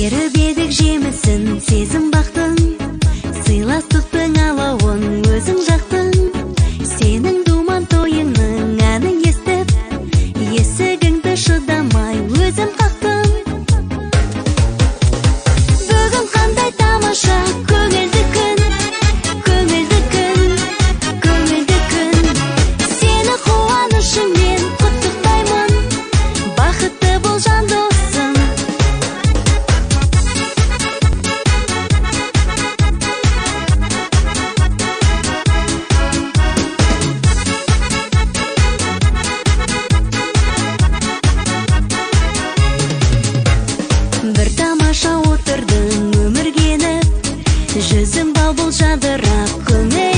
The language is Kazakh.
беріп едік жемісін, сезім бақтың, сыйластықтың алауын өзің жақтың. Сенің думан тойыңның әнін естіп, есігіңді шыдамай өзім қақтым. Бүгін қандай тамаша, көңілді күн, көңілді күн, көңілді күн. Сені қуанышыңмен құттықтаймын, бақытты бол жан досым. Бір тамаша отырдың өміргеніп, жүзің бал бұл жадырап көңіл